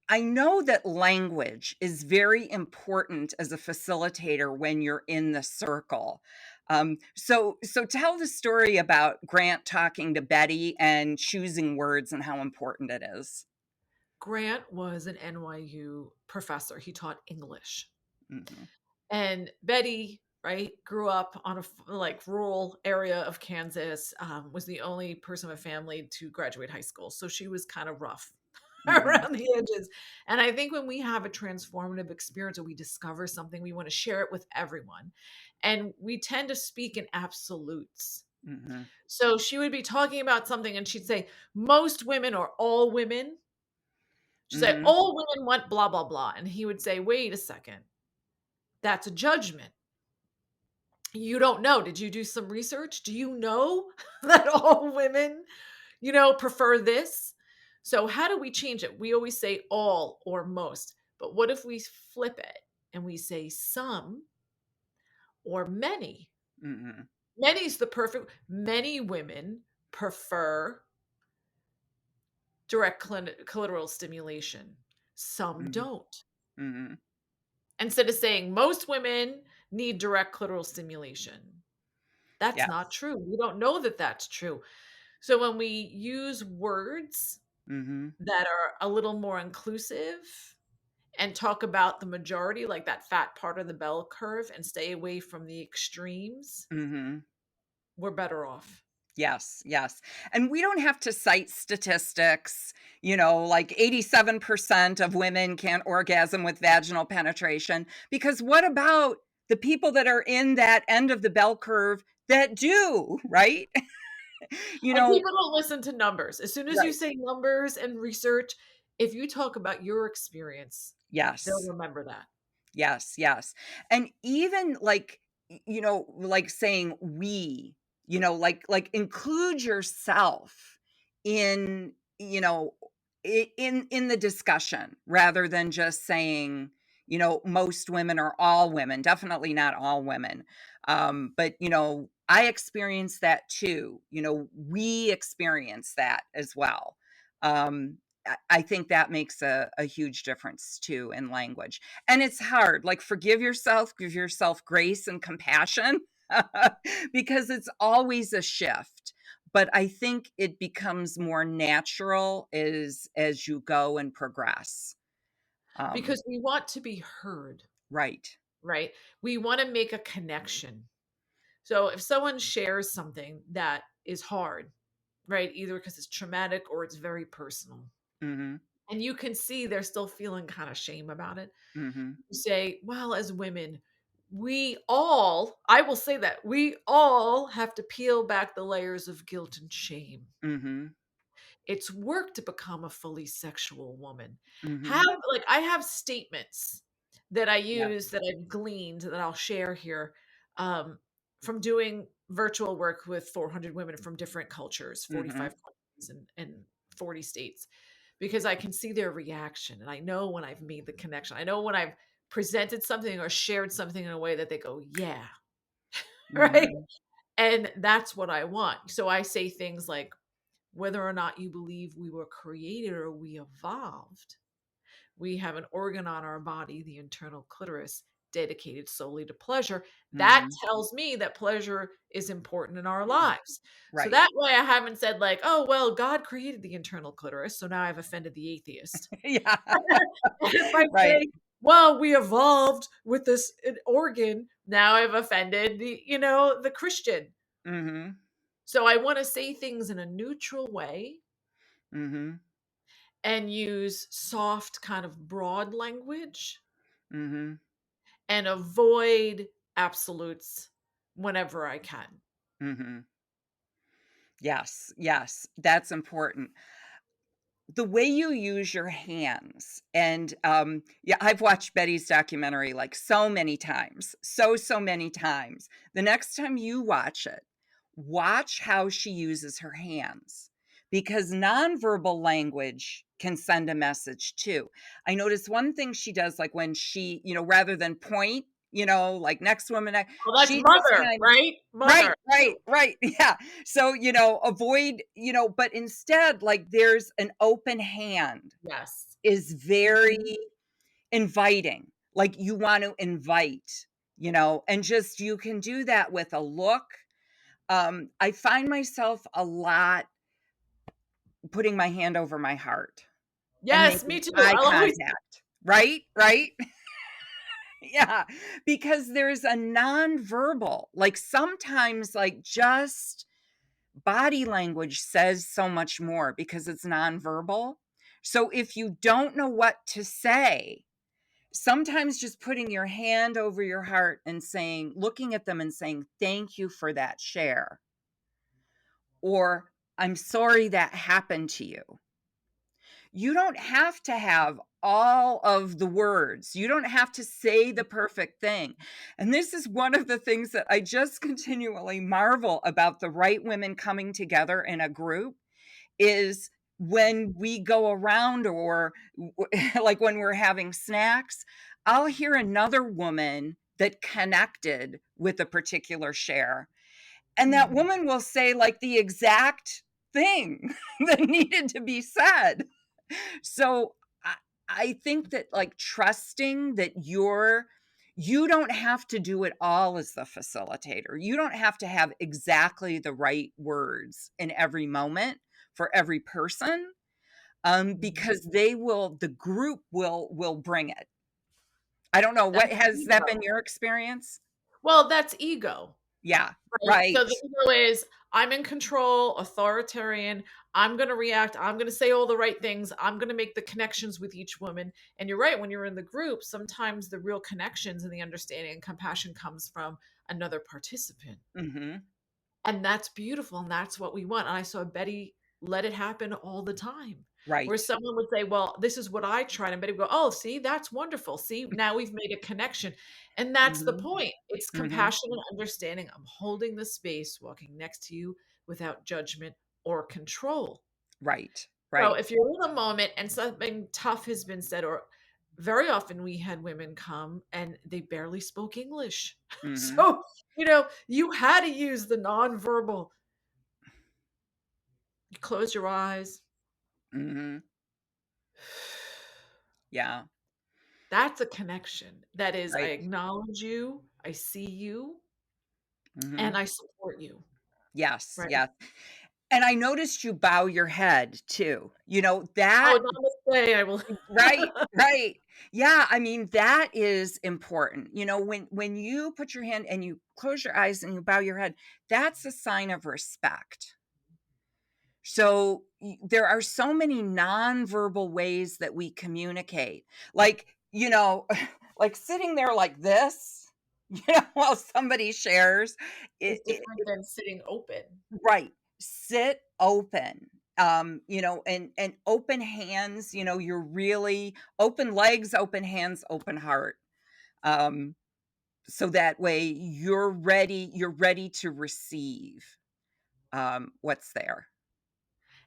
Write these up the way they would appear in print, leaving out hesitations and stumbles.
I know that language is very important as a facilitator when you're in the circle. So tell the story about Grant talking to Betty and choosing words and how important it is. Grant was an NYU professor. He taught English. Mhm, And Betty, right, grew up on a like rural area of Kansas, was the only person of a family to graduate high school. So she was kind of rough mhm, around the edges. And I think when we have a transformative experience or we discover something, we want to share it with everyone. And we tend to speak in absolutes. mhm, So she would be talking about something and she'd say, most women or all women. She'd say, mhm, all women want blah, blah, blah. And he would say, wait a second. That's a judgment. You don't know. Did you do some research? Do you know that all women, prefer this? So how do we change it? We always say all or most. But what if we flip it and we say some or many? mhm, Many is the perfect. Many women prefer direct clitoral stimulation. Some mhm, don't. mhm. Instead of saying most women need direct clitoral stimulation. That's not Yes. true. We don't know that that's true. So when we use words Mhm, that are a little more inclusive and talk about the majority, like that fat part of the bell curve, and stay away from the extremes, mhm. we're better off. Yes, yes. And we don't have to cite statistics, like 87% of women can't orgasm with vaginal penetration, because what about the people that are in that end of the bell curve that do, right? You And know, people don't listen to numbers. As soon as you right. say numbers and research, if you talk about your experience, they'll Yes. remember that. Yes, yes. And even like, like saying we, like include yourself in, in the discussion rather than just saying, most women or all women, definitely not all women. But I experienced that too. We experience that as well. Um, I think that makes a huge difference too in language. And it's hard, like, forgive yourself, give yourself grace and compassion because it's always a shift. But I think it becomes more natural as you go and progress. Because we want to be heard, Right. right? We want to make a connection. So if someone shares something that is hard, right, either because it's traumatic or it's very personal, Mhm. and you can see they're still feeling kind of shame about it, Mhm. you say, well, as women, I will say that we all have to peel back the layers of guilt and shame. Mhm. It's work to become a fully sexual woman. Have Mhm. like I have statements that I Yeah. use that I've gleaned that I'll share here um, from doing virtual work with 400 women from different cultures, Mhm. 45 countries, and 40 states, because I can see their reaction and I know when I've made the connection. I know when I've presented something or shared something in a way that they go, yeah, right? Mhm. And that's what I want. So I say things like, whether or not you believe we were created or we evolved, we have an organ on our body, the internal clitoris, dedicated solely to pleasure. That Mhm. tells me that pleasure is important in our lives. So Right. that way I haven't said, like, oh, well, God created the internal clitoris. So now I've offended the atheist. Yeah. And if I Right. say, well, we evolved with this organ, now I've offended the Christian. Mhm. So I want to say things in a neutral way Mhm. and use soft, kind of broad language Mhm. and avoid absolutes whenever I can. Mhm. Yes, yes, that's important. The way you use your hands and, yeah, I've watched Betty's documentary, like, so many times, so many times. The next time you watch it, watch how she uses her hands, because nonverbal language can send a message too. I noticed one thing she does, like, when she rather than point, like next woman, Well, that's she just mother, kind of right? right, Mother. right, yeah. So, avoid, but instead, like, there's an open hand Yes. is very Mhm. inviting. Like, you want to invite, and just you can do that with a look. I find myself a lot putting my hand over my heart and Yes, making me too. eye I'll always contact. Right? Right? Yeah, because there's a nonverbal, like, sometimes, like, just body language says so much more because it's nonverbal. So if you don't know what to say, sometimes just putting your hand over your heart and saying, looking at them and saying, "Thank you for that share," or "I'm sorry that happened to you." You don't have to have all of the words. You don't have to say the perfect thing. And this is one of the things that I just continually marvel about the right women coming together in a group is when we go around or like when we're having snacks, I'll hear another woman that connected with a particular share. And that Mhm. woman will say like the exact thing that needed to be said. So I, I think that like trusting that you don't have to do it all as the facilitator. You don't have to have exactly the right words in every moment for every person, Mhm. because the group will bring it. I don't know, what That's has that been ego. your experience? Well, that's ego. Yeah, Right, so right. the ego is, "I'm in control, authoritarian, I'm gonna react, I'm gonna say all the right things, I'm gonna make the connections with each woman," and you're right, when you're in the group, sometimes the real connections and the understanding and compassion comes from another participant, Mhm. and that's beautiful, and that's what we want, and I saw Betty let it happen all the time, where Right. someone would say, "Well, this is what I tried," and Betty would go, "Oh, see, that's wonderful. See, now we've made a connection." And that's the Mhm. point. It's Mhm. compassion and understanding. I'm holding the space, walking next to you without judgment or control. Right. So Right. if you're in a moment and something tough has been said, or very often we had women come and they barely spoke English. Mhm. So, you had to use the nonverbal. You close your eyes. Mhm. Yeah. That's a connection. That is, I Right. acknowledge you, I see you, and Mhm. I support you, Yes, right? yes. And I noticed you bow your head too. Oh, That namaste, I will. right, right. Yeah, I mean, that is important. When you put your hand and you close your eyes and you bow your head, that's a sign of respect. So, there are so many nonverbal ways that we communicate. Like, like sitting there like this, while somebody shares, Is it different than sitting open. right. Sit open. And open hands, you're really open legs, open hands, open heart. Um, so that way you're ready to receive what's there.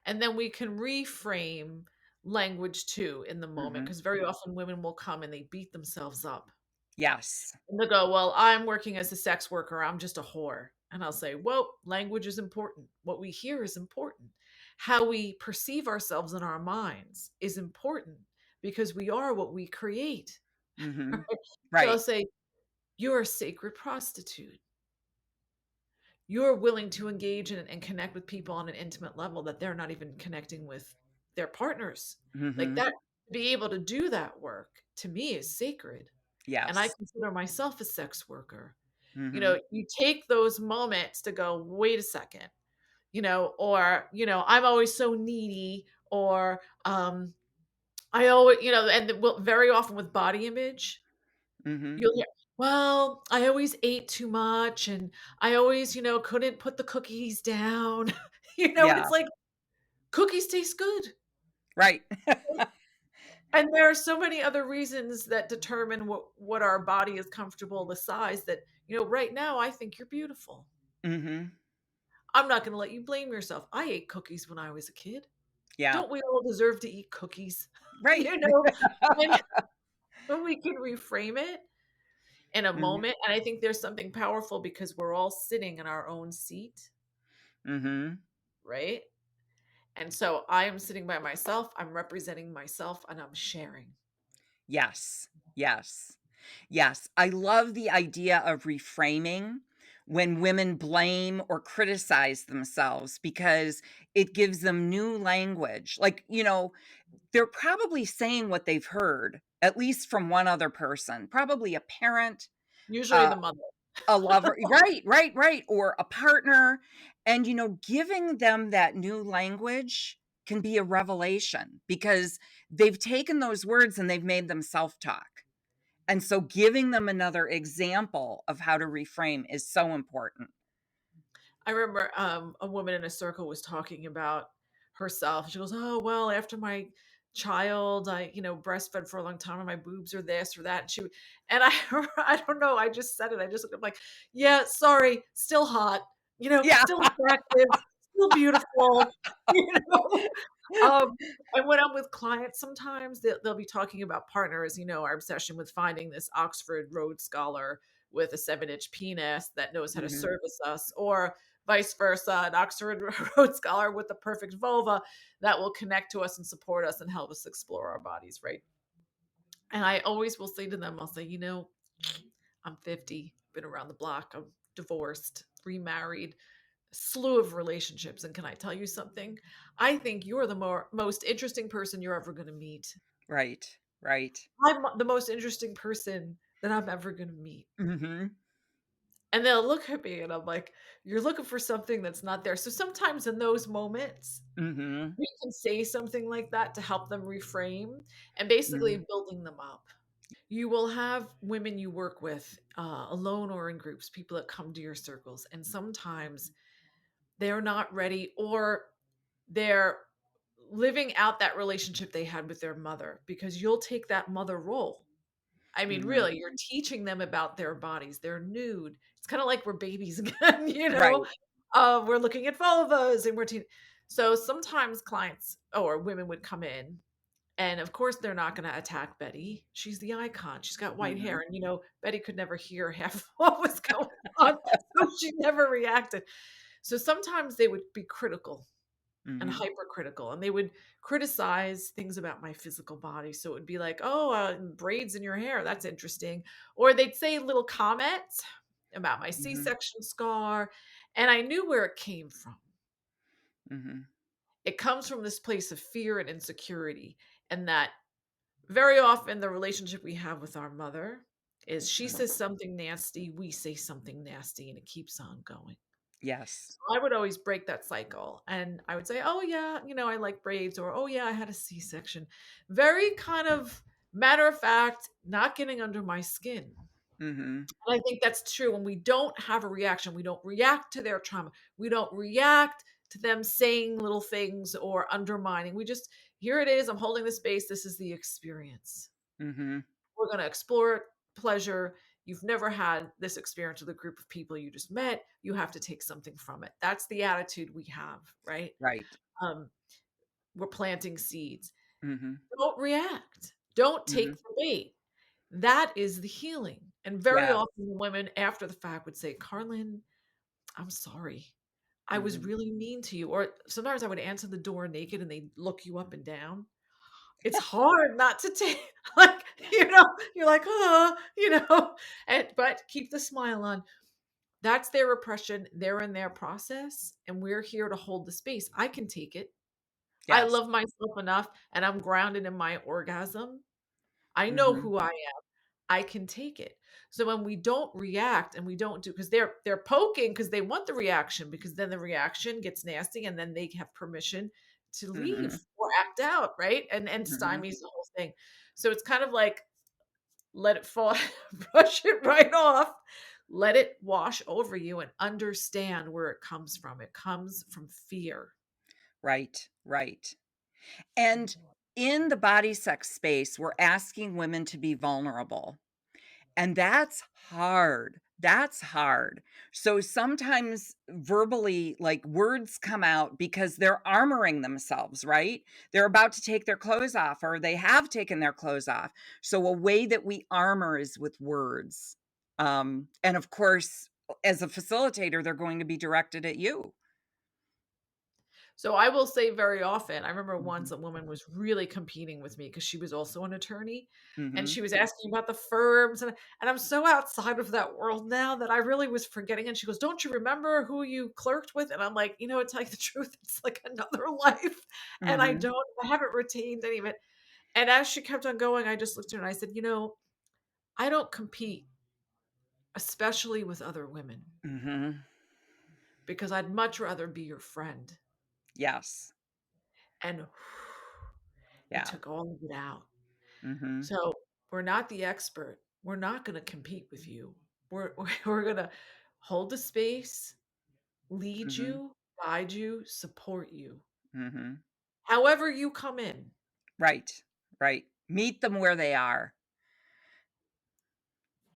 And then we can reframe language too in the moment, Mhm. because very often women will come and they beat themselves up. Yes. And they'll go, "Well, I'm working as a sex worker. I'm just a whore." And I'll say, "Well, language is important. What we hear is important. How we perceive ourselves in our minds is important because we are what we create." Mhm. So I'll Right. say, "You're a sacred prostitute. You're willing to engage and connect with people on an intimate level that they're not even connecting with their partners." Like Mhm. that, to be able to do that work to me is sacred. And I Yes. consider myself a sex worker. Mhm. You take those moments to go, wait a second, or, I'm always so needy, or I always, very often with body image, Mhm. you'll hear, well, I always ate too much and I always, couldn't put the cookies down. And Yeah. it's like cookies taste good. Right. And there are so many other reasons that determine what our body is comfortable, the size that, right now I think you're beautiful. Mhm. I'm not going to let you blame yourself. I ate cookies when I was a kid. Yeah. Don't we all deserve to eat cookies? Right. you know, when, when we can reframe it. in a Mhm. moment, and I think there's something powerful because we're all sitting in our own seat, Mhm. right? And so I am sitting by myself, I'm representing myself, and I'm sharing. Yes. Yes. Yes. I love the idea of reframing when women blame or criticize themselves because it gives them new language. Like, they're probably saying what they've heard, at least from one other person, probably a parent, Usually uh, the mother. a lover, right, right, right, or a partner, and, giving them that new language can be a revelation because they've taken those words and they've made them self-talk, and so giving them another example of how to reframe is so important. I remember, a woman in a circle was talking about herself. She goes, "Oh, well, after my child, I, breastfed for a long time and my boobs are this or that." And I I don't know, I just said it. I just looked up like, "Yeah, sorry, still hot, Yeah. still attractive, still beautiful." You know? Um, and when I'm with clients, sometimes they'll be talking about partners, our obsession with finding this Oxford Rhodes Scholar with a 7-inch penis that knows how to Mhm, service us, or vice versa, an Oxford Rhodes Scholar with the perfect vulva that will connect to us and support us and help us explore our bodies, right? And I always will say to them, I'll say, I'm 50, been around the block, I'm divorced, remarried, slew of relationships. And can I tell you something? I think you're the most interesting person you're ever going to meet. right, right. I'm the most interesting person that I'm ever going to meet. Mhm, And they'll look at me and I'm like, you're looking for something that's not there. So sometimes in those moments, mhm, we can say something like that to help them reframe and basically mhm, building them up. You will have women you work with, alone or in groups, people that come to your circles, and sometimes they're not ready, or they're living out that relationship they had with their mother because you'll take that mother role. I mean, mhm. really, you're teaching them about their bodies. They're nude. It's kind of like we're babies again, Right. We're looking at vulvas and so sometimes clients or women would come in, and of course they're not going to attack Betty. She's the icon. She's got white hair, Mhm, and Betty could never hear half what was going on, so she never reacted. So sometimes they would be critical and mhm, hypercritical, and they would criticize things about my physical body. So it would be like, "Oh, braids in your hair, that's interesting," or they'd say little comments about my mhm, C-section scar, and I knew where it came from. mhm, It comes from this place of fear and insecurity, and that very often the relationship we have with our mother is she mhm. says something nasty, we say something nasty, and it keeps on going. Yes. I would always break that cycle, and I would say, "Oh yeah, I like braids," or "Oh yeah, I had a C-section." Very kind of matter of fact, not getting under my skin. Mhm, And I think that's true when we don't have a reaction. We don't react to their trauma. We don't react to them saying little things or undermining. We just, here it is. I'm holding the space. This is the experience. mhm, We're going to explore pleasure. You've never had this experience with a group of people you just met. You have to take something from it. That's the attitude we have, right? right. Um, we're planting seeds. Mhm, Don't react. Don't take mhm. the bait. That is the healing. And very Yes. often the women after the fact would say, Carlin, I'm sorry. I was Mhm. really mean to you. Or sometimes I would answer the door naked and they'd look you up and down. It's hard not to take, like, you're like, oh, but keep the smile on. That's their repression. They're in their process, and we're here to hold the space. I can take it. I Yes. love myself enough, and I'm grounded in my orgasm. I know Mhm, who I am. I can take it. So when we don't react and we don't do, because they're poking because they want the reaction, because then the reaction gets nasty and then they have permission to leave mhm, or act out, right? And mhm. stymies the whole thing. So it's kind of like let it fall, brush it right off, let it wash over you and understand where it comes from. It comes from fear. Right, right. And in the body sex space, we're asking women to be vulnerable. And that's hard. That's hard. So sometimes verbally, like words come out because they're armoring themselves, right? They're about to take their clothes off or they have taken their clothes off. So a way that we armor is with words. And of course, as a facilitator, they're going to be directed at you. So I will say very often, I remember once Mhm, a woman was really competing with me because she was also an attorney, and mhm, she was asking about the firms, and I'm so outside of that world now that I really was forgetting, and she goes, "Don't you remember who you clerked with?" And I'm like, "You know, to tell you the truth, it's like another life, and mhm, I haven't retained any of it." And as she kept on going, I just looked at her and I said, "You know, I don't compete, especially with other women, mhm. because I'd much rather be your friend." Yes. And it Yeah. took all of it out. Mhm, So, we're not the expert. We're not gonna compete with you. We're gonna hold the space, lead mhm, you, guide you, support you. mhm. However you come in. Right, right. Meet them where they are.